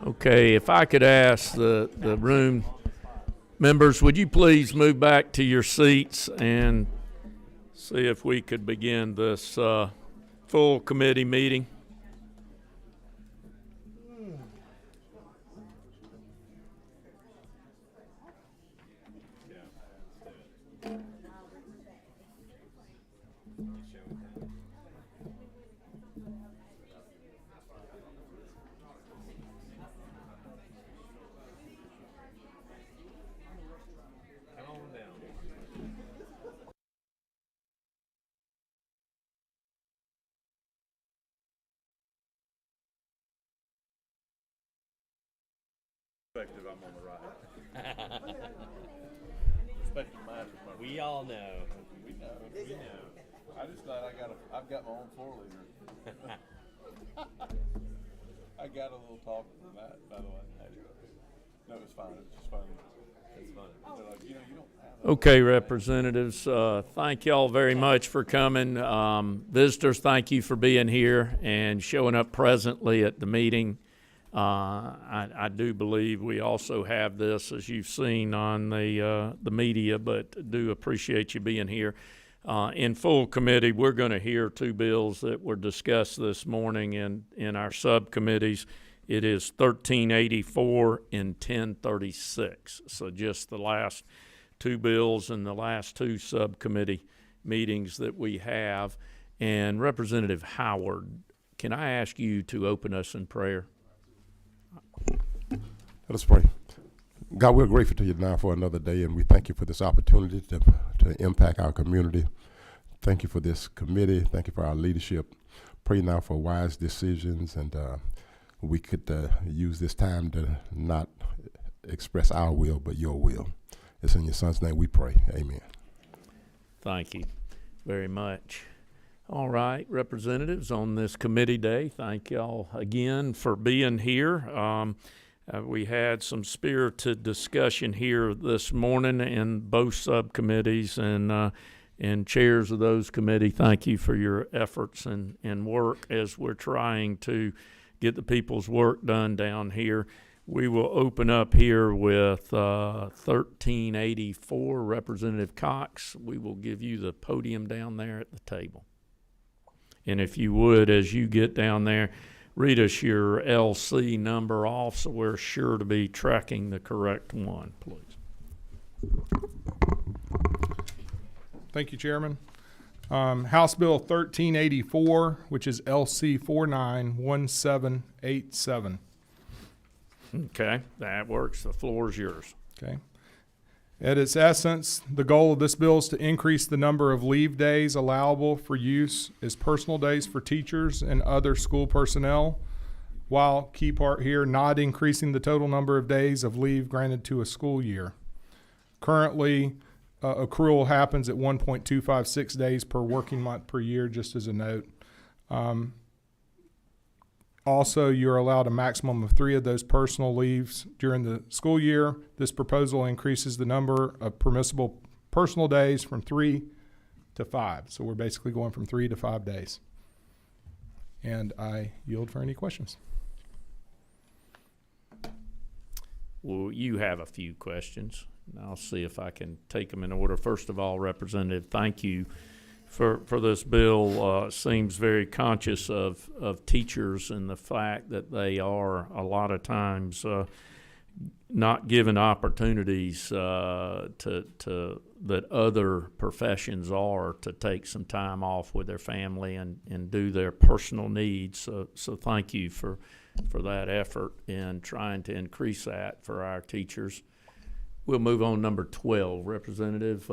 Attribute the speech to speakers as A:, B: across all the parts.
A: Okay, if I could ask the room members, would you please move back to your seats and see if we could begin this full committee meeting?
B: I'm on the right.
C: We all know.
B: We know. I just thought I've got my own 4-liter. I got a little talk from that, by the way. No, it's fine. It's just funny. It's funny. They're like, you don't have
A: Okay, representatives, thank y'all very much for coming. Visitors, thank you for being here and showing up presently at the meeting. I do believe we also have this, as you've seen on the media, but do appreciate you being here. In full committee, we're going to hear two bills that were discussed this morning in our subcommittees. It is 1384 and 1036. So just the last two bills in the last two subcommittee meetings that we have. And Representative Howard, can I ask you to open us in prayer?
D: Let us pray. God, we're grateful to you now for another day, and we thank you for this opportunity to impact our community. Thank you for this committee. Thank you for our leadership. Pray now for wise decisions, and we could use this time to not express our will, but your will. It's in your son's name we pray. Amen.
A: Thank you very much. All right, representatives, on this committee day, thank y'all again for being here. We had some spirited discussion here this morning in both subcommittees, and chairs of those committee, thank you for your efforts and work as we're trying to get the people's work done down here. We will open up here with 1384. Representative Cox, we will give you the podium down there at the table. And if you would, as you get down there, read us your LC number off so we're sure to be tracking the correct one, please.
E: Thank you, Chairman. House Bill 1384, which is LC 491787.
A: Okay, that works. The floor is yours.
E: Okay. At its essence, the goal of this bill is to increase the number of leave days allowable for use as personal days for teachers and other school personnel, while, key part here, not increasing the total number of days of leave granted to a school year. Currently, accrual happens at 1.256 days per working month per year, just as a note. Also, you're allowed a maximum of 3 of those personal leaves during the school year. This proposal increases the number of permissible personal days from 3 to 5. So we're basically going from 3 to 5 days. And I yield for any questions.
A: Well, you have a few questions. I'll see if I can take them in order. First of all, Representative, thank you for this bill. Seems very conscious of teachers and the fact that they are a lot of times not given opportunities that other professions are to take some time off with their family and do their personal needs. So thank you for that effort in trying to increase that for our teachers. We'll move on number 12. Representative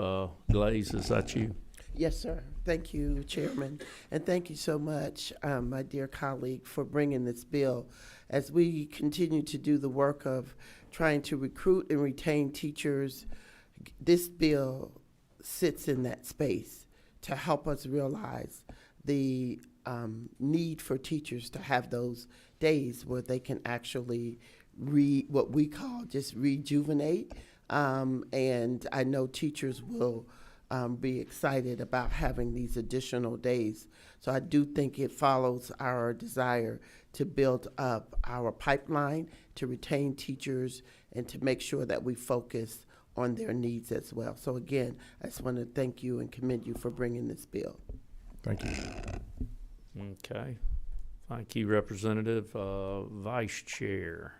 A: Glaze, is that you?
F: Yes, sir. Thank you, Chairman. And thank you so much, my dear colleague, for bringing this bill. As we continue to do the work of trying to recruit and retain teachers, this bill sits in that space to help us realize the need for teachers to have those days where they can actually what we call just rejuvenate. And I know teachers will be excited about having these additional days. So I do think it follows our desire to build up our pipeline, to retain teachers, and to make sure that we focus on their needs as well. So again, I just want to thank you and commend you for bringing this bill.
E: Thank you.
A: Okay. Thank you, Representative. Vice Chair.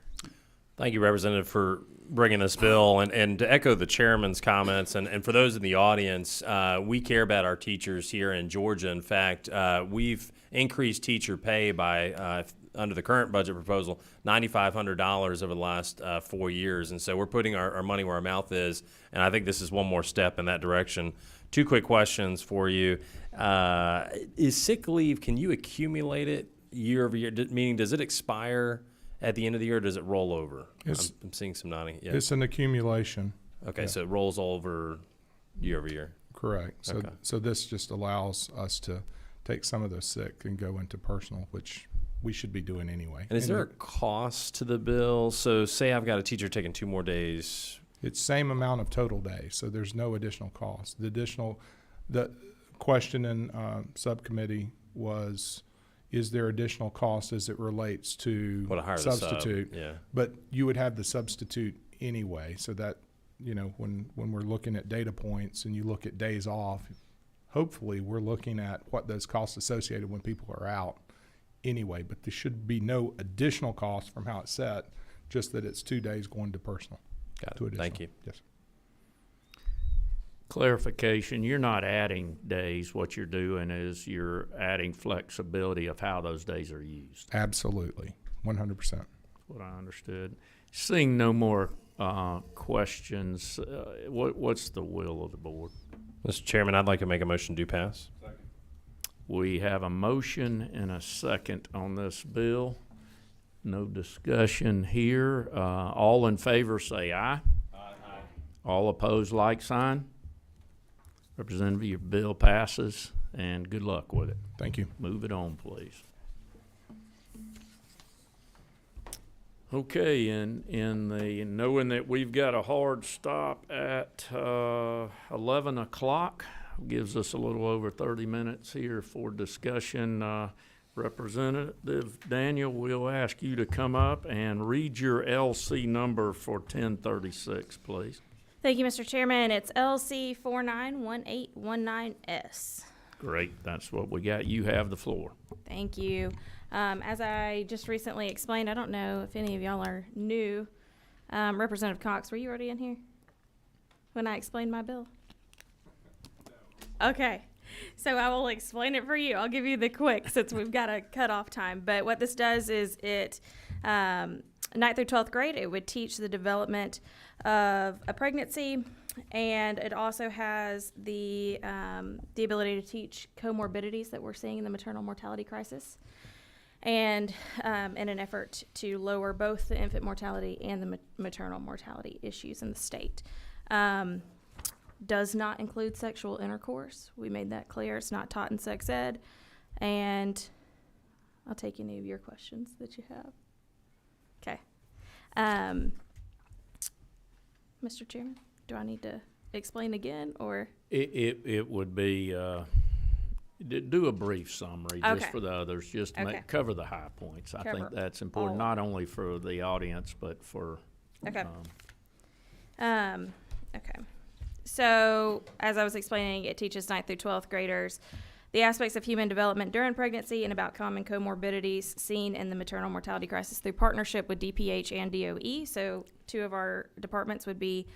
C: Thank you, Representative, for bringing this bill. And to echo the chairman's comments, and for those in the audience, we care about our teachers here in Georgia. In fact, we've increased teacher pay by, under the current budget proposal, $9,500 over the last 4 years. And so we're putting our money where our mouth is, and I think this is one more step in that direction. 2 quick questions for you. Is sick leave, can you accumulate it year over year? Meaning, does it expire at the end of the year, or does it roll over? I'm seeing some nodding. Yeah.
E: It's an accumulation.
C: Okay,
E: yeah.
C: so it rolls over year over year.
E: Correct. So,
C: Okay.
E: so this just allows us to take some of those sick and go into personal, which we should be doing anyway.
C: And is there a cost to the bill? So say I've got a teacher taking 2 more days.
E: It's same amount of total days, so there's no additional cost. The question in subcommittee was, is there additional cost as it relates to
C: What a hire the sub,
E: substitute?
C: yeah.
E: But you would have the substitute anyway, so that, you know, when we're looking at data points and you look at days off, hopefully we're looking at what those costs associated when people are out anyway, but there should be no additional cost from how it's set, just that it's 2 days going to personal.
C: Got
E: To
C: it. Thank you.
E: Yes.
A: Clarification, you're not adding days. What you're doing is you're adding flexibility of how those days are used.
E: Absolutely, 100%.
A: What I understood. Seeing no more questions, what's the will of the board?
C: Mr. Chairman, I'd like to make a motion to pass.
A: We have a motion and a second on this bill. No discussion here. All in favor say aye. Aye. All opposed, like sign. Representative, your bill passes, and good luck with it.
E: Thank you.
A: Move it on, please. Okay, in the knowing that we've got a hard stop at 11 o'clock, gives us a little over 30 minutes here for discussion. Representative Daniel, we'll ask you to come up and read your LC number for 1036, please.
G: Thank you, Mr. Chairman. It's LC 491819S.
A: Great, that's what we got. You have the floor.
G: Thank you. As I just recently explained, I don't know if any of y'all are new. Representative Cox, were you already in here when I explained my bill? Okay, so I will explain it for you. I'll give you the quick since we've got a cutoff time. But what this does is it, 9th through 12th grade, it would teach the development of a pregnancy, and it also has the ability to teach comorbidities that we're seeing in the maternal mortality crisis, and in an effort to lower both the infant mortality and the maternal mortality issues in the state. Does not include sexual intercourse. We made that clear. It's not taught in sex ed. And I'll take any of your questions that you have. Okay. Mr. Chairman, do I need to explain again, or?
A: It would be, do a brief summary just
G: Okay.
A: for the others, just to
G: Okay.
A: cover the high points. I think
G: Cover
A: that's important,
G: all.
A: not only for the audience, but for.
G: Okay. Okay. So, as I was explaining, it teaches 9th through 12th graders the aspects of human development during pregnancy and about common comorbidities seen in the maternal mortality crisis through partnership with DPH and DOE. So, 2 of our departments would be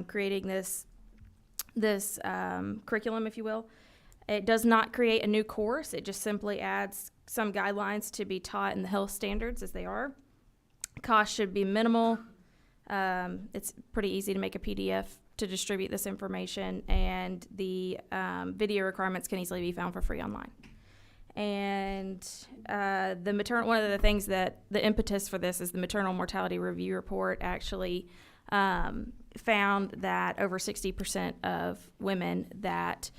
G: creating this curriculum, if you will. It does not create a new course. It just simply adds some guidelines to be taught in the health standards as they are. Cost should be minimal. It's pretty easy to make a PDF to distribute this information, and the video requirements can easily be found for free online. And one of the things that the impetus for this is the maternal mortality review report actually found that over 60% of women that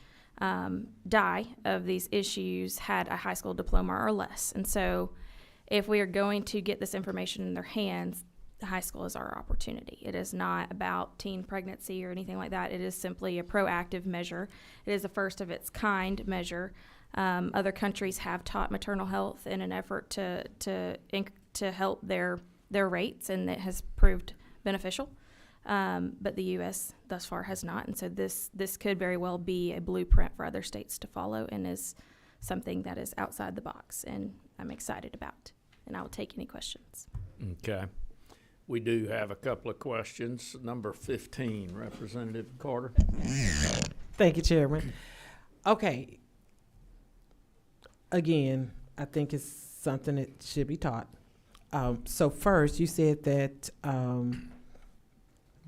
G: die of these issues had a high school diploma or less. And so if we are going to get this information in their hands, the high school is our opportunity. It is not about teen pregnancy or anything like that. It is simply a proactive measure. It is a first of its kind measure Other countries have taught maternal health in an effort to help their rates, and it has proved beneficial. But the U.S. thus far has not, and so this could very well be a blueprint for other states to follow, and is something that is outside the box, and I'm excited about. And I will take any questions.
A: Okay. We do have a couple of questions. Number 15, Representative Carter.
H: Thank you, Chairman. Okay. Again, I think it's something that should be taught. So first, you said that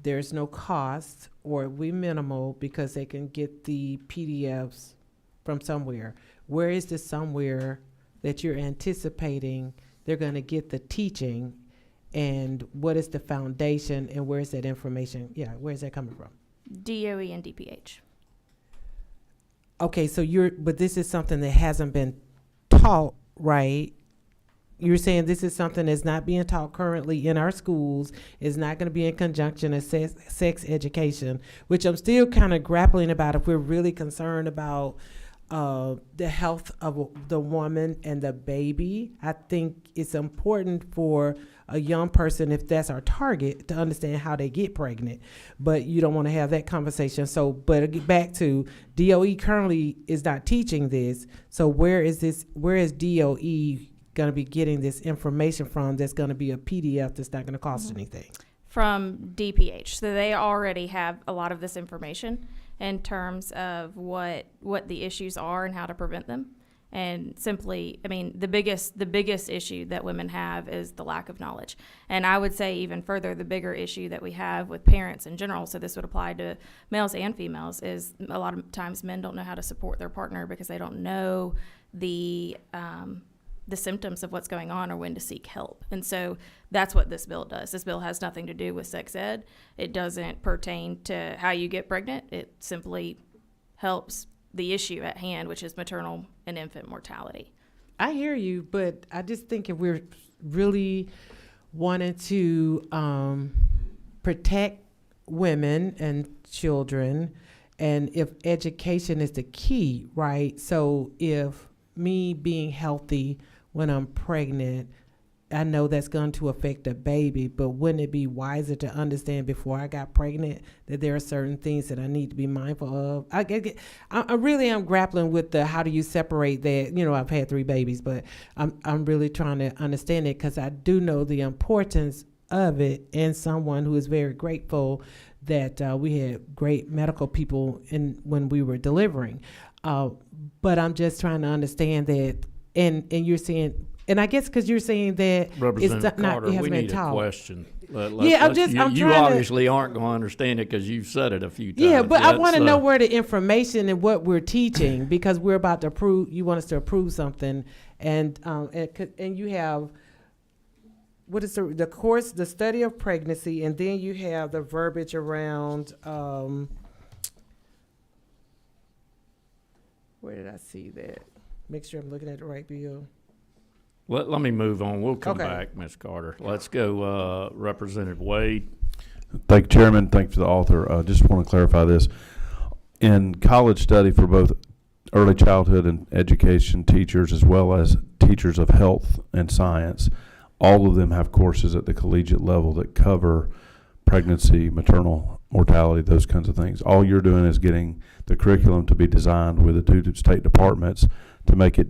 H: there's no cost, or we minimal, because they can get the PDFs from somewhere. Where is the somewhere that you're anticipating they're going to get the teaching, and what is the foundation, and where is that information? Yeah, where is that coming from?
G: DOE and DPH.
H: Okay, so but this is something that hasn't been taught, right? You're saying this is something that's not being taught currently in our schools, is not going to be in conjunction with sex education, which I'm still kind of grappling about if we're really concerned about the health of the woman and the baby. I think it's important for a young person, if that's our target, to understand how they get pregnant. But you don't want to have that conversation. So, but back to DOE currently is not teaching this. So where is DOE going to be getting this information from that's going to be a PDF that's not going to cost anything?
G: From DPH. So they already have a lot of this information in terms of what the issues are and how to prevent them. And simply, I mean, the biggest issue that women have is the lack of knowledge. And I would say even further, the bigger issue that we have with parents in general, so this would apply to males and females, is a lot of times men don't know how to support their partner because they don't know the symptoms of what's going on or when to seek help. And so that's what this bill does. This bill has nothing to do with sex ed. It doesn't pertain to how you get pregnant. It simply helps the issue at hand, which is maternal and infant mortality.
H: I hear you, but I just think if we're really wanting to protect women and children, and if education is the key, right? So if me being healthy when I'm pregnant, I know that's going to affect the baby, but wouldn't it be wiser to understand before I got pregnant that there are certain things that I need to be mindful of? I really am grappling with how do you separate that? You know, I've had 3 babies, but I'm really trying to understand it, because I do know the importance of it, and someone who is very grateful that we had great medical people when we were delivering. But I'm just trying to understand that, and you're saying, and I guess because you're saying that
A: Representative Carter,
H: it hasn't
A: we
H: been
A: need a
H: taught.
A: question.
H: You
A: obviously aren't going to understand it because you've said it a few times.
H: Yeah, but I want to know where the information and what we're teaching, because we're about to approve. You want us to approve something, and you have, what is the course, the study of pregnancy, and then you have the verbiage around. Where did I see that? Make sure I'm looking at the right bill.
A: Let me move on. We'll come
H: Okay.
A: back, Ms. Carter. Let's go, Representative Wade.
B: Thank you, Chairman. Thank you to the author. Just want to clarify this. In college study for both early childhood and education teachers, as well as teachers of health and science, all of them have courses at the collegiate level that cover pregnancy, maternal mortality, those kinds of things. All you're doing is getting the curriculum to be designed with the 2 state departments to make it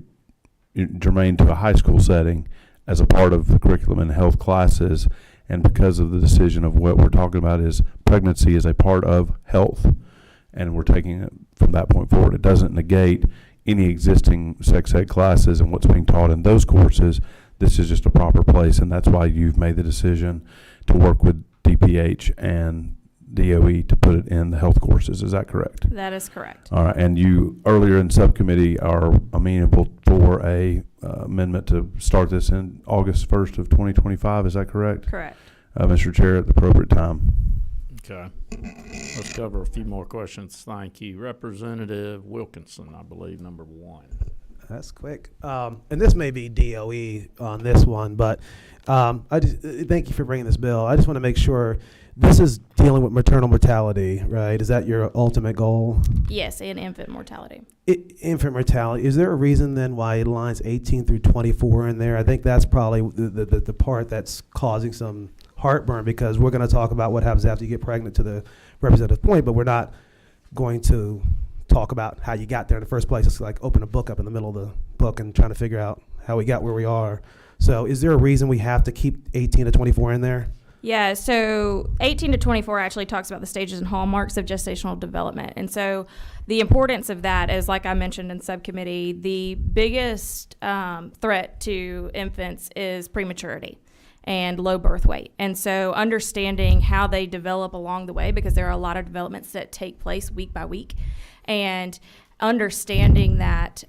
B: germane to a high school setting as a part of the curriculum in health classes. And because of the decision of what we're talking about is pregnancy is a part of health, and we're taking it from that point forward. It doesn't negate any existing sex ed classes and what's being taught in those courses. This is just a proper place, and that's why you've made the decision to work with DPH and DOE to put it in the health courses. Is that correct?
G: That is correct.
B: All right, and you earlier in subcommittee are amenable for a amendment to start this in August 1st of 2025. Is that correct?
G: Correct.
B: Mr. Chair, at the appropriate time.
A: Okay. Let's cover a few more questions. Thank you. Representative Wilkinson, I believe, number 1.
I: that's quick. And this may be DOE on this one, but I just thank you for bringing this bill. I just want to make sure this is dealing with maternal mortality, right? Is that your ultimate goal?
G: Yes, and infant mortality.
I: Infant mortality. Is there a reason then why lines 18 through 24 in there? I think that's probably the part that's causing some heartburn, because we're going to talk about what happens after you get pregnant to the representative's point, but we're not going to talk about how you got there in the first place. It's like open a book up in the middle of the book and trying to figure out how we got where we are. So is there a reason we have to keep 18 to 24 in there?
G: Yeah, so 18 to 24 actually talks about the stages and hallmarks of gestational development. And so the importance of that is, like I mentioned in subcommittee, the biggest threat to infants is prematurity and low birth weight. And so understanding how they develop along the way, because there are a lot of developments that take place week by week, and understanding that,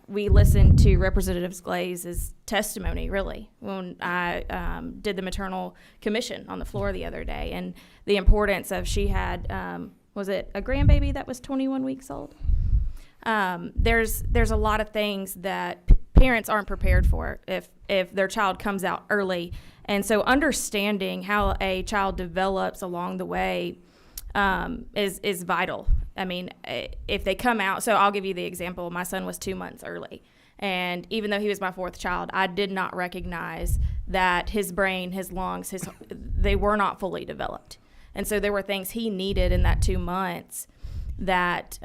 G: we listened to Representative Glaze's testimony, really, when I did the maternal commission on the floor the other day, and the importance of, she had, was it a grandbaby that was 21 weeks old? There's a lot of things that parents aren't prepared for if their child comes out early. And so understanding how a child develops along the way is vital. I mean, if they come out, so I'll give you the example. My son was 2 months early. And even though he was my fourth child, I did not recognize that his brain, his lungs, they were not fully developed. And so there were things he needed in that 2 months that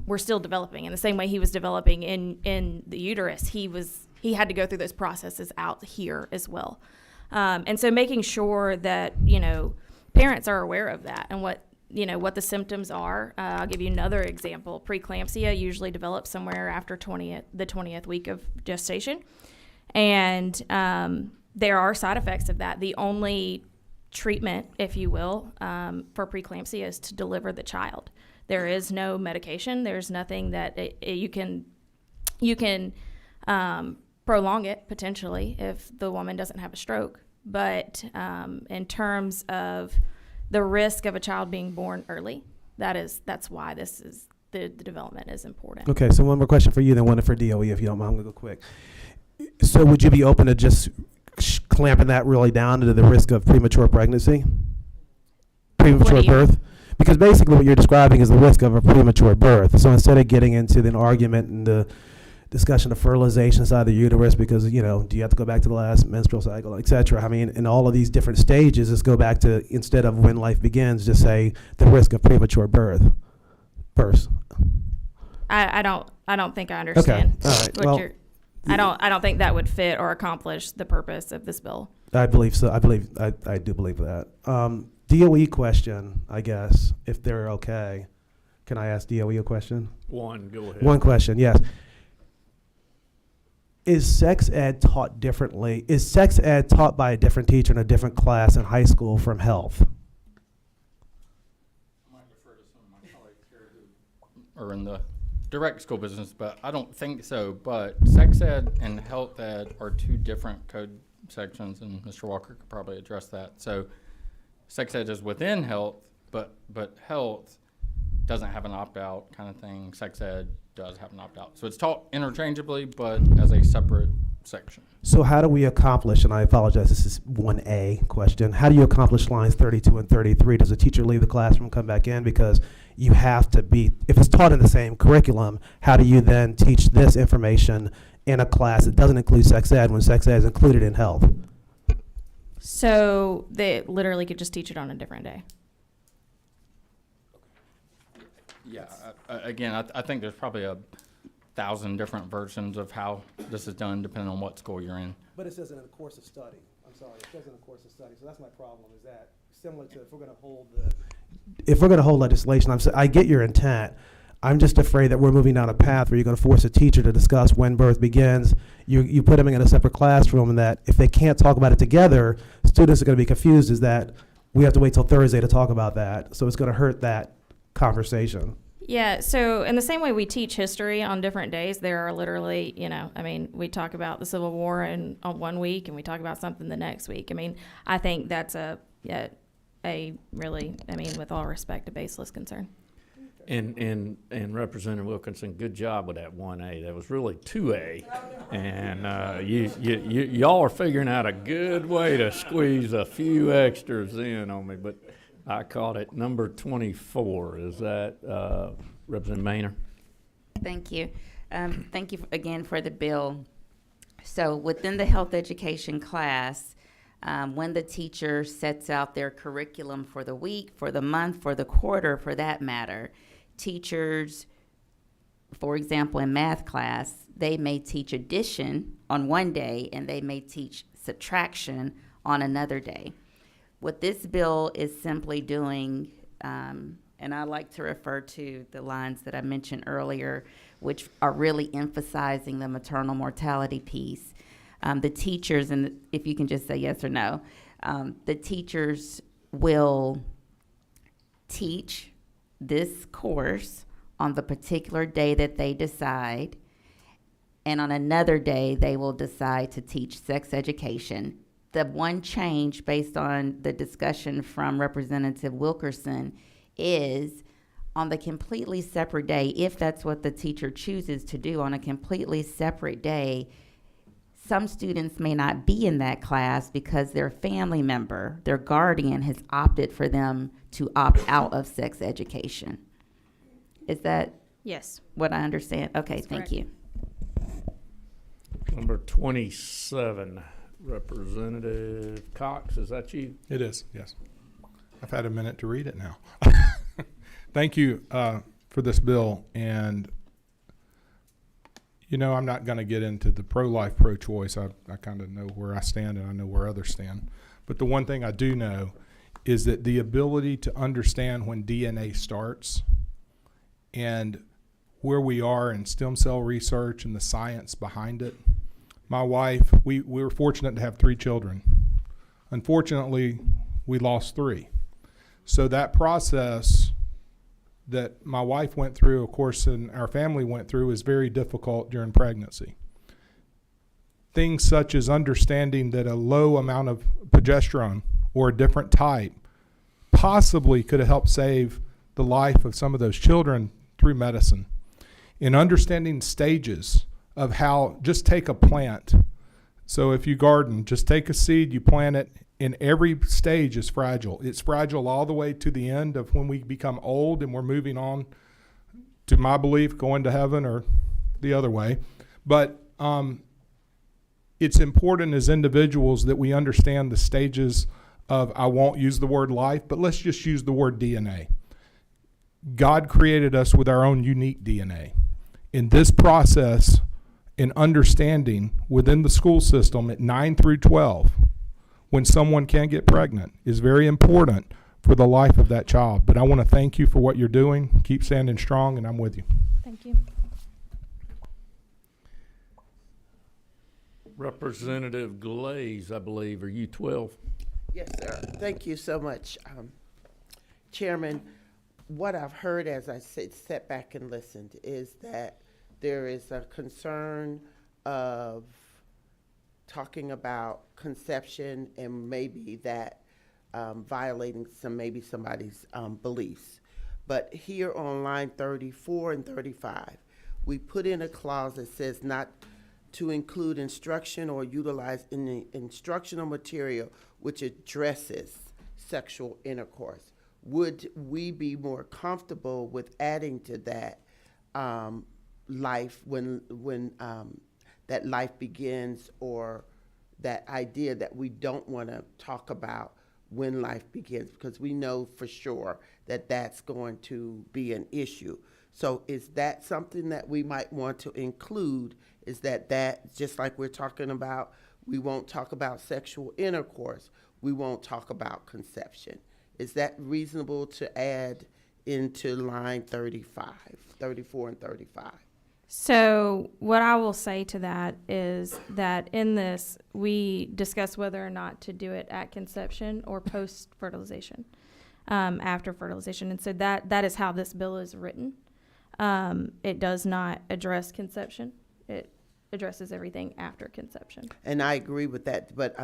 G: were still developing. In the same way he was developing in the uterus, he had to go through those processes out here as well. And so making sure that, parents are aware of that and what the symptoms are. I'll give you another example. Preeclampsia usually develops somewhere after the 20th week of gestation. And there are side effects of that. The only treatment, if you will, for preeclampsia is to deliver the child. There is no medication. There's nothing that you can prolong it potentially if the woman doesn't have a stroke. But in terms of the risk of a child being born early, that's why this is the development is important.
I: Okay, so one more question for you, then one for DOE, if you don't mind. I'm gonna go quick. So would you be open to just clamping that really down to the risk of premature pregnancy? Premature birth? Because basically what you're describing is the risk of a premature birth. So instead of getting into an argument and the discussion of fertilization inside the uterus, because, do you have to go back to the last menstrual cycle, et cetera? I mean, in all of these different stages, let's go back to, instead of when life begins, just say the risk of premature birth.
G: I don't think I understand.
I: Okay, all right. Well,
G: I don't think that would fit or accomplish the purpose of this bill.
I: I believe so. I do believe that. DOE question, I guess, if they're okay. Can I ask DOE a question?
A: Go ahead.
I: One question, yes. Is sex ed taught differently? Is sex ed taught by a different teacher in a different class in high school from health?
J: I might refer to some of my colleagues here who are in the direct school business, but I don't think so. But sex ed and health ed are two different code sections, and Mr. Walker could probably address that. So sex ed is within health, but health doesn't have an opt-out kind of thing. Sex ed does have an opt-out. So it's taught interchangeably, but as a separate section.
I: So how do we accomplish, and I apologize, this is 1A question, how do you accomplish lines 32 and 33? Does a teacher leave the classroom and come back in? Because you have to be, if it's taught in the same curriculum, how do you then teach this information in a class that doesn't include sex ed when sex ed is included in health?
G: So they literally could just teach it on a different day.
J: Yeah, again, I think there's probably 1,000 different versions of how this is done depending on what school you're in.
I: But it says in a course of study. I'm sorry, it says in a course of study. So that's my problem, is that similar to if we're going to hold legislation, I get your intent. I'm just afraid that we're moving down a path where you're going to force a teacher to discuss when birth begins. You put them in a separate classroom, and that if they can't talk about it together, students are going to be confused, is that we have to wait till Thursday to talk about that. So it's going to hurt that conversation.
G: Yeah, so in the same way we teach history on different days, there are literally, we talk about the Civil War on 1 week and we talk about something the next week. I think that's a really, with all respect, a baseless concern.
A: And Representative Wilkinson, good job with that 1A. That was really 2A. And y'all are figuring out a good way to squeeze a few extras in on me, but I caught it number 24. Is that Representative Maynard?
K: Thank you. Thank you again for the bill. So within the health education class, when the teacher sets out their curriculum for the week, for the month, for the quarter, for that matter, teachers, for example, in math class, they may teach addition on one day and they may teach subtraction on another day. What this bill is simply doing, and I like to refer to the lines that I mentioned earlier, which are really emphasizing the maternal mortality piece. The teachers, and if you can just say yes or no, the teachers will teach this course on the particular day that they decide, and on another day they will decide to teach sex education. The one change based on the discussion from Representative Wilkerson is on the completely separate day, if that's what the teacher chooses to do on a completely separate day, some students may not be in that class because their family member, their guardian, has opted for them to opt out of sex education. Is that
G: Yes.
K: what I understand? Okay,
G: That's
K: thank
G: correct.
K: you.
A: Number 27, Representative Cox, is that you?
E: It is, yes. I've had a minute to read it now. Thank you for this bill. And, you know, I'm not going to get into the pro-life, pro-choice. I kind of know where I stand and I know where others stand. But the one thing I do know is that the ability to understand when DNA starts and where we are in stem cell research and the science behind it. My wife, we were fortunate to have 3 children. Unfortunately, we lost 3. So that process that my wife went through, of course, and our family went through, is very difficult during pregnancy. Things such as understanding that a low amount of progesterone or a different type possibly could have helped save the life of some of those children through medicine. In understanding stages of how, just take a plant. So if you garden, just take a seed, you plant it, and every stage is fragile. It's fragile all the way to the end of when we become old and we're moving on to, my belief, going to heaven or the other way. But it's important as individuals that we understand the stages of, I won't use the word life, but let's just use the word DNA. God created us with our own unique DNA. In this process, in understanding within the school system at 9 through 12, when someone can get pregnant, is very important for the life of that child. But I want to thank you for what you're doing. Keep standing strong, and I'm with you.
G: Thank you.
A: Representative Glaze, I believe, are you 12?
F: Yes, sir. Thank you so much, Chairman. What I've heard as I sat back and listened is that there is a concern of talking about conception and maybe that violating maybe somebody's beliefs. But here on line 34 and 35, we put in a clause that says not to include instruction or utilize any instructional material which addresses sexual intercourse. Would we be more comfortable with adding to that life when that life begins, or that idea that we don't want to talk about when life begins, because we know for sure that that's going to be an issue. So is that something that we might want to include? Is that just like we're talking about, we won't talk about sexual intercourse, we won't talk about conception. Is that reasonable to add into line 35, 34 and 35?
G: So what I will say to that is that in this, we discuss whether or not to do it at conception or post-fertilization, after fertilization. And so that is how this bill is written. It does not address conception. It addresses everything after conception.
F: And I agree with that, but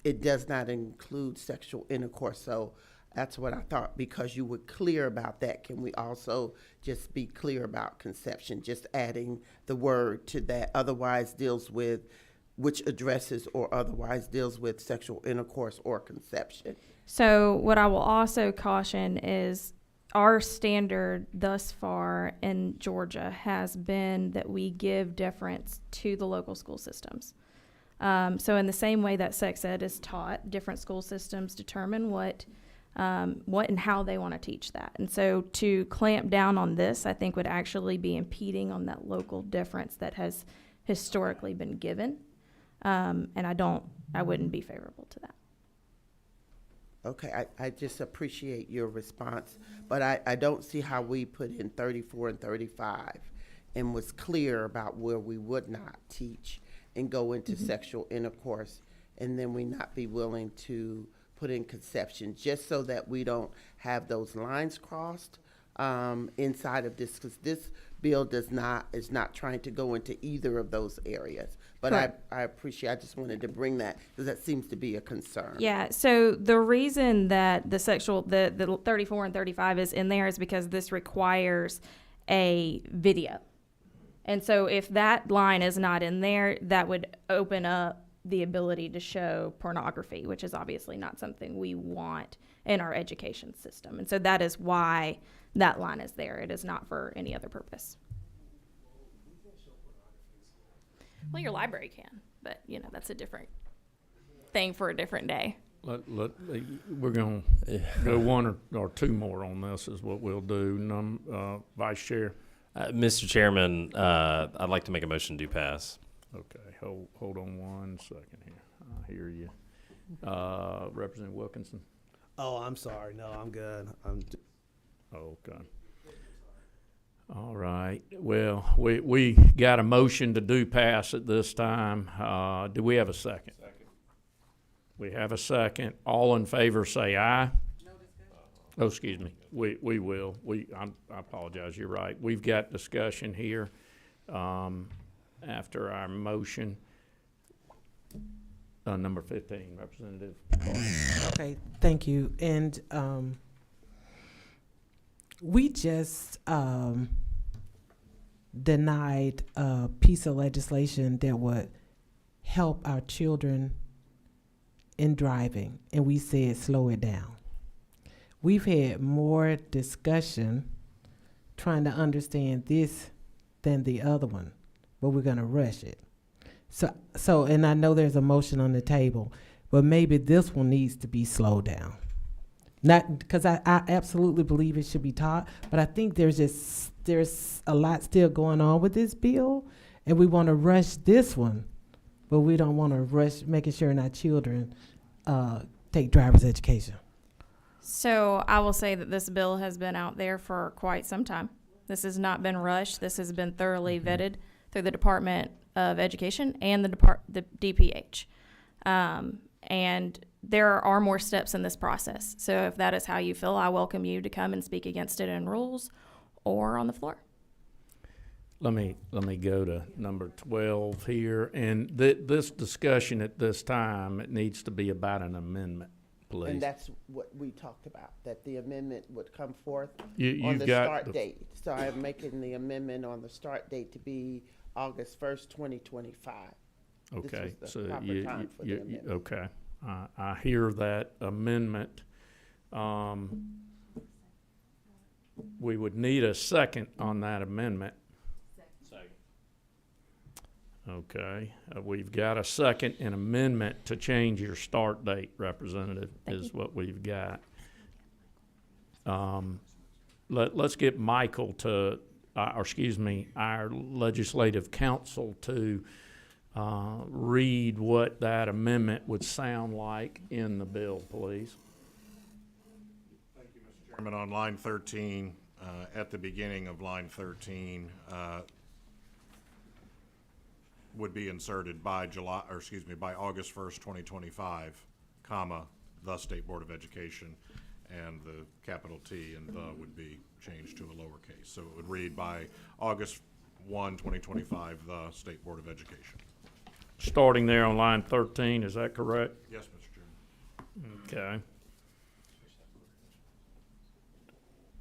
F: it does not include sexual intercourse. So That's what I thought, because you were clear about that. Can we also just be clear about conception, just adding the word to that, otherwise deals with, which addresses or otherwise deals with sexual intercourse or conception?
G: So what I will also caution is our standard thus far in Georgia has been that we give deference to the local school systems. So in the same way that sex ed is taught, different school systems determine what and how they want to teach that. And so to clamp down on this, I think would actually be impeding on that local difference that has historically been given. And I wouldn't be favorable to that.
F: Okay, I just appreciate your response, but I don't see how we put in 34 and 35 and was clear about where we would not teach and go into sexual intercourse, and then we not be willing to put in conception, just so that we don't have those lines crossed inside of this, because this bill is not trying to go into either of those areas. But I appreciate, I just wanted to bring that, because that seems to be a concern.
G: Yeah, so the reason that the 34 and 35 is in there is because this requires a video. And so if that line is not in there, that would open up the ability to show pornography, which is obviously not something we want in our education system. And so that is why that line is there. It is not for any other purpose. Well, your library can, but that's a different thing for a different day.
A: We're going to go one or two more on this is what we'll do. Vice Chair.
C: Mr. Chairman, I'd like to make a motion to pass.
A: Okay, hold on 1 second here. I hear you. Representative Wilkinson.
I: Oh, I'm sorry. No, I'm good.
A: Okay. All right. Well, we got a motion to do pass at this time. Do we have a second? Second. We have a second. All in favor say aye. No discussion. Oh, excuse me. We will. I apologize. You're right. We've got discussion here after our motion. Number 15, Representative.
H: Okay, thank you. And we just denied a piece of legislation that would help our children in driving, and we said slow it down. We've had more discussion trying to understand this than the other one, but we're going to rush it. So, and I know there's a motion on the table, but maybe this one needs to be slowed down. Not because I absolutely believe it should be taught, but I think there's a lot still going on with this bill, and we want to rush this one, but we don't want to rush making sure our children take driver's education.
G: So I will say that this bill has been out there for quite some time. This has not been rushed. This has been thoroughly vetted through the Department of Education and the DPH. And there are more steps in this process. So if that is how you feel, I welcome you to come and speak against it in rules or on the floor.
A: Let me go to number 12 here. And this discussion at this time, it needs to be about an amendment, please.
F: And that's what we talked about, that the amendment would come forth
A: You've
F: on the
A: got
F: start date. So I'm making the amendment on the start date to be August 1st, 2025.
A: Okay,
F: This was
A: so
F: the proper time for the amendment.
A: okay. I hear that amendment. We would need a second on that amendment. Second. Okay, we've got a second, an amendment to change your start date, Representative, is what we've got. Let's get Michael to, our legislative counsel to read what that amendment would sound like in the bill, please.
L: Thank you, Mr. Chairman. On line 13, at the beginning of line 13, would be inserted by August 1st, 2025, comma, the State Board of Education, and the capital T and the would be changed to a lowercase. So it would read by August 1, 2025, the State Board of Education.
A: Starting there on line 13, is that correct?
L: Yes, Mr. Chairman.
A: Okay.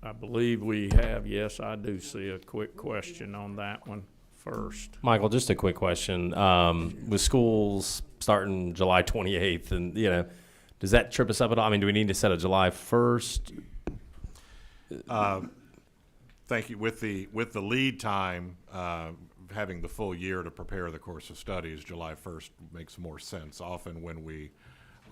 A: I believe we have, yes, I do see a quick question on that one first.
C: Michael, just a quick question. With schools starting July 28th, and does that trip us up at all? I mean, do we need to set a July 1st?
L: Thank you. With the lead time, having the full year to prepare the course of studies, July 1st makes more sense. Often when we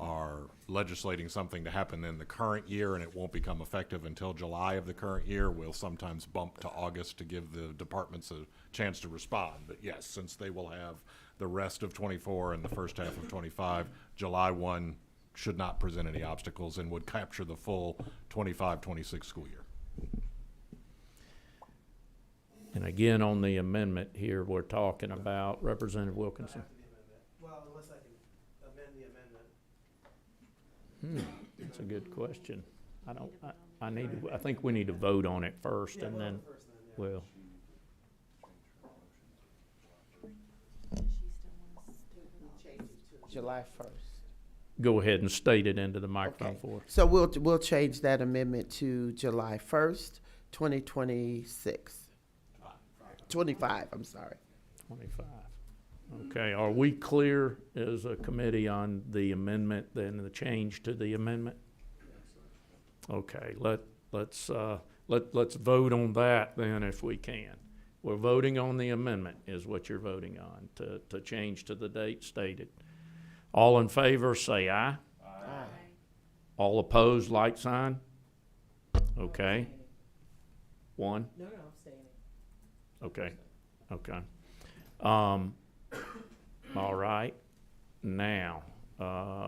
L: are legislating something to happen in the current year and it won't become effective until July of the current year, we'll sometimes bump to August to give the departments a chance to respond. But yes, since they will have the rest of 24 and the first half of 25, July 1 should not present any obstacles and would capture the full 25-26 school year.
A: And again, on the amendment here, we're talking about Representative Wilkinson.
I: Well, unless I can amend the amendment.
A: That's a good question. I think we need to vote on it first and then, well.
F: July 1st.
A: Go ahead and state it into the microphone
F: Okay.
A: for us.
F: So we'll change that amendment to July 1st, 2026. 25, I'm sorry.
A: 25. Okay, are we clear as a committee on the amendment, then the change to the amendment? Okay, let's vote on that then if we can. We're voting on the amendment is what you're voting on, to change to the date stated. All in favor, say aye.
F: Aye.
A: All opposed, like sign? Okay. One?
H: No, I'm staying.
A: Okay, okay. All right, now,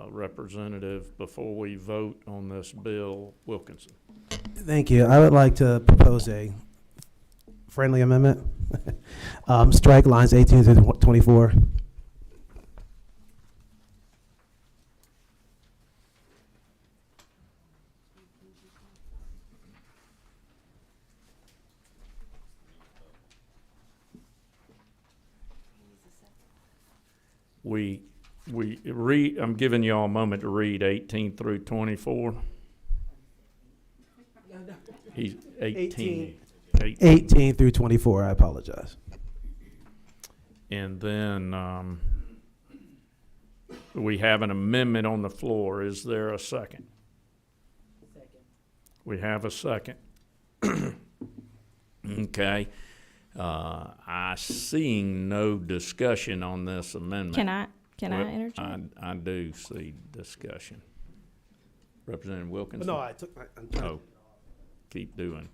A: Representative, before we vote on this bill, Wilkinson.
I: Thank you. I would like to propose a friendly amendment. Strike lines 18 through 24.
A: I'm giving you all a moment to read 18 through 24. He's 18.
I: 18 through 24, I apologize.
A: And then we have an amendment on the floor. Is there a second?
H: Second.
A: We have a second. Okay. I seeing no discussion on this amendment.
G: Can I interject?
A: I do see discussion. Representative Wilkinson?
I: No, I took my.
A: Oh, keep doing.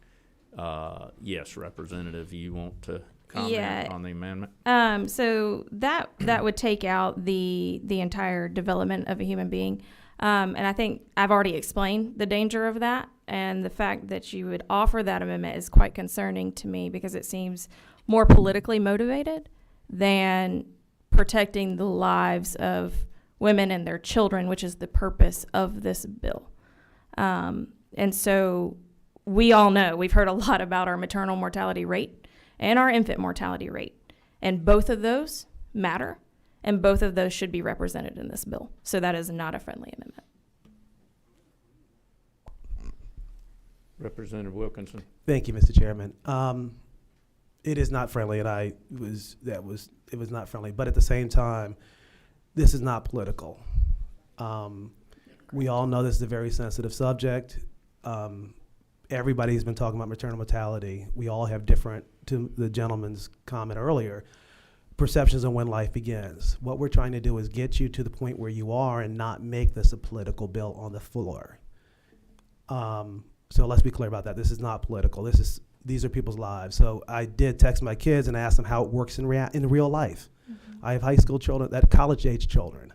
A: Yes, Representative, you want to comment
G: Yeah.
A: on the amendment?
G: So that would take out the entire development of a human being. And I think I've already explained the danger of that, and the fact that you would offer that amendment is quite concerning to me because it seems more politically motivated than protecting the lives of women and their children, which is the purpose of this bill. And so we all know, we've heard a lot about our maternal mortality rate and our infant mortality rate, and both of those matter. And both of those should be represented in this bill. So that is not a friendly amendment.
A: Representative Wilkinson?
I: Thank you, Mr. Chairman. It is not friendly, and it was not friendly. But at the same time, this is not political. We all know this is a very sensitive subject. Everybody's been talking about maternal mortality. We all have different, to the gentleman's comment earlier, perceptions on when life begins. What we're trying to do is get you to the point where you are and not make this a political bill on the floor. So let's be clear about that. This is not political. These are people's lives. So I did text my kids and ask them how it works in real life. Mm-hmm. I have high school children, college-age children.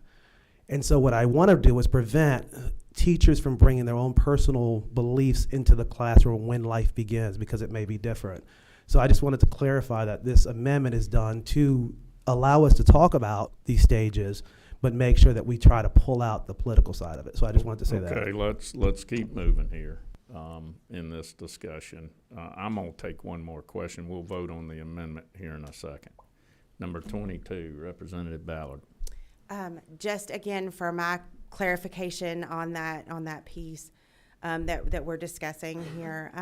I: And so what I want to do is prevent teachers from bringing their own personal beliefs into the classroom when life begins, because it may be different. So I just wanted to clarify that this amendment is done to allow us to talk about these stages, but make sure that we try to pull out the political side of it. So I just wanted to say that.
A: Okay, let's keep moving here in this discussion. I'm going to take one more question. We'll vote on the amendment here in a second. Number 22, Representative Ballard.
M: Just again for my clarification on that piece that we're discussing here.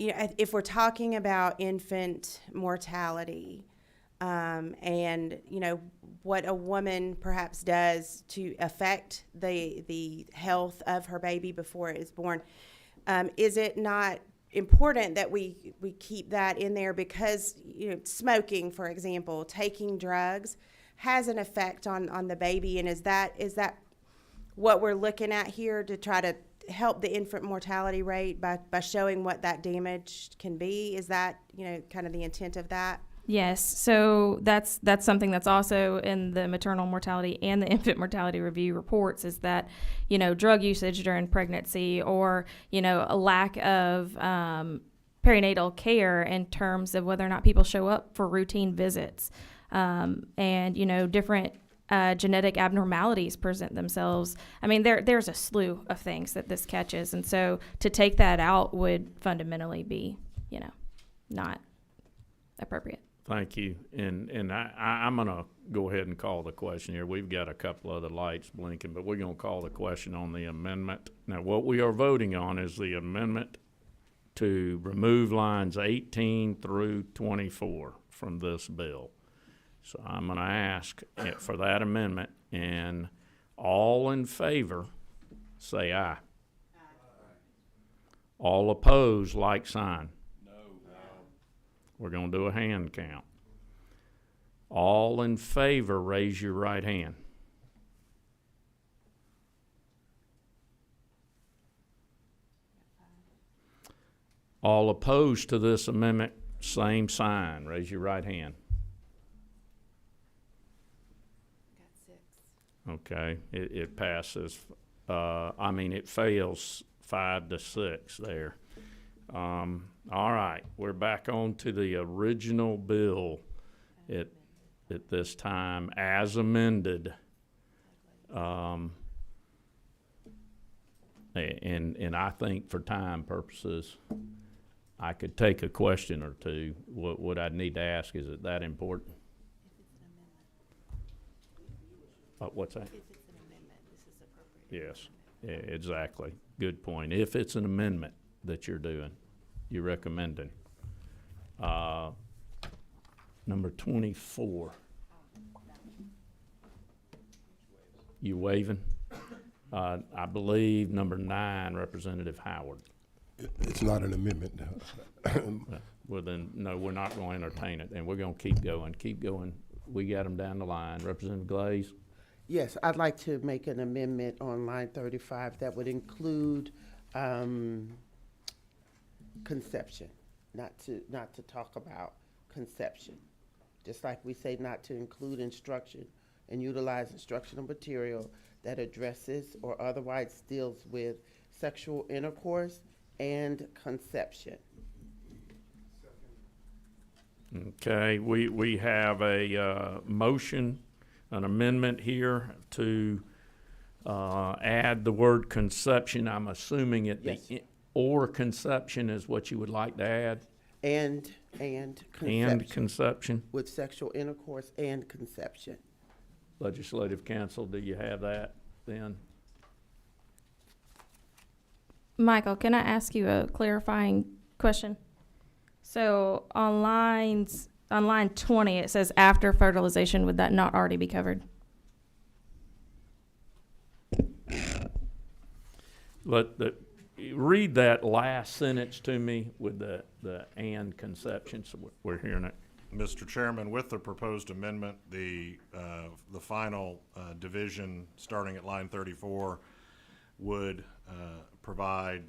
M: if we're talking about infant mortality, and what a woman perhaps does to affect the health of her baby before it is born, is it not important that we keep that in there? Because smoking, for example, taking drugs has an effect on the baby, and is that what we're looking at here to try to help the infant mortality rate by showing what that damage can be? Is that kind of the intent of that?
G: Yes, so that's something that's also in the maternal mortality and the infant mortality review reports, is that drug usage during pregnancy, or a lack of perinatal care in terms of whether or not people show up for routine visits, and different genetic abnormalities present themselves. I mean, there's a slew of things that this catches, and so to take that out would fundamentally be not appropriate.
A: Thank you. And I'm going to go ahead and call the question here. We've got a couple other lights blinking, but we're going to call the question on the amendment. Now, what we are voting on is the amendment to remove lines 18 through 24 from this bill. So I'm going to ask for that amendment, and all in favor, say aye. Aye. All opposed, like sign. We're going to do a hand count. All in favor, raise your right hand. All opposed to this amendment, same sign. Raise your right hand.
M: Got 6.
A: Okay, it passes. It fails 5-6 there. All right, we're back on to the original bill at this time as amended. And I think for time purposes, I could take a question or two. What I'd need to ask, is it that important? What's that?
M: If it's an amendment, this is appropriate.
A: Yes, yeah, exactly. Good point. If it's an amendment that you're doing, you're recommending. Number 24. You waving? I believe number 9, Representative Howard.
D: It's not an amendment.
A: Well, then, no, we're not going to entertain it, and we're going to keep going. We got them down the line. Representative Glaze?
F: Yes, I'd like to make an amendment on line 35 that would include conception, not to talk about conception. Just like we say not to include instruction and utilize instructional material that addresses or otherwise deals with sexual intercourse and conception.
A: Okay, we have a motion, an amendment here to add the word conception. I'm assuming
F: Yes.
A: Or conception is what you would like to add?
F: And conception.
A: And conception.
F: With sexual intercourse and conception.
A: Legislative Council, do you have that then?
G: Michael, can I ask you a clarifying question? So on line 20, it says after fertilization. Would that not already be covered?
A: Read that last sentence to me with the and conception, so we're hearing it.
L: Mr. Chairman, with the proposed amendment, the final division, starting at line 34, would provide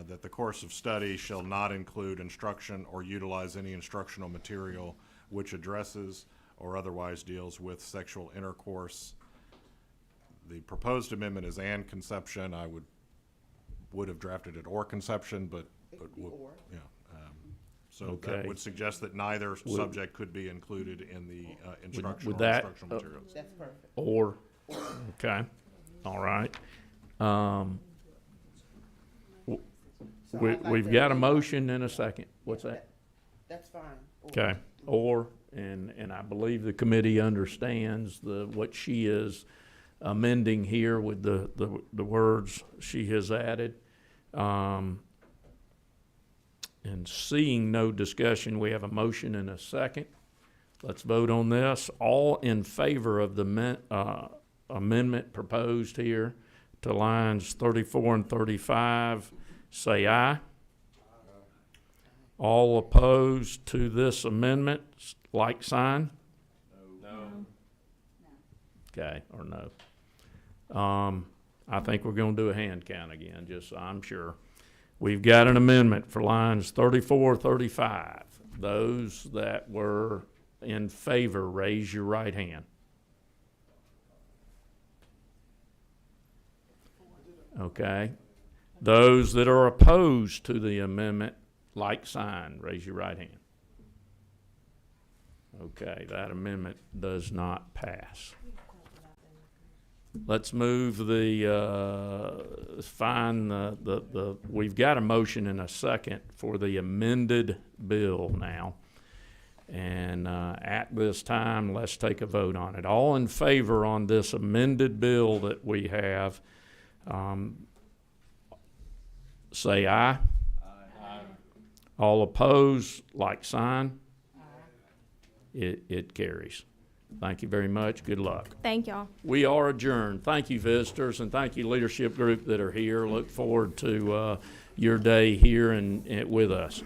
L: that the course of study shall not include instruction or utilize any instructional material which addresses or otherwise deals with sexual intercourse. The proposed amendment is and conception. I would have drafted it or conception, but
F: Or.
L: yeah. So
A: Okay.
L: that would suggest that neither subject could be included in the instructional
A: would that,
L: instructional materials.
F: That's perfect.
A: Or, okay, all right.
F: So I'd like
A: We've
F: to
A: got a
F: amend-
A: motion and a second. What's that?
F: That's fine. Or.
A: Okay, or, and I believe the committee understands what she is amending here with the words she has added. And seeing no discussion, we have a motion and a second. Let's vote on this. All in favor of the amendment proposed here to lines 34 and 35, say aye. All opposed to this amendment, like sign?
C: No.
A: Okay, or no. I think we're going to do a hand count again, just so I'm sure. We've got an amendment for lines 34, 35. Those that were in favor, raise your right hand. Okay. Those that are opposed to the amendment, like sign, raise your right hand. Okay, that amendment does not pass. Let's move we've got a motion and a second for the amended bill now. And at this time, let's take a vote on it. All in favor on this amended bill that we have, say aye.
J: Aye.
A: All opposed, like sign. It carries. Thank you very much. Good luck.
G: Thank y'all.
A: We are adjourned. Thank you, visitors, and thank you, leadership group that are here. Look forward to your day here and with us.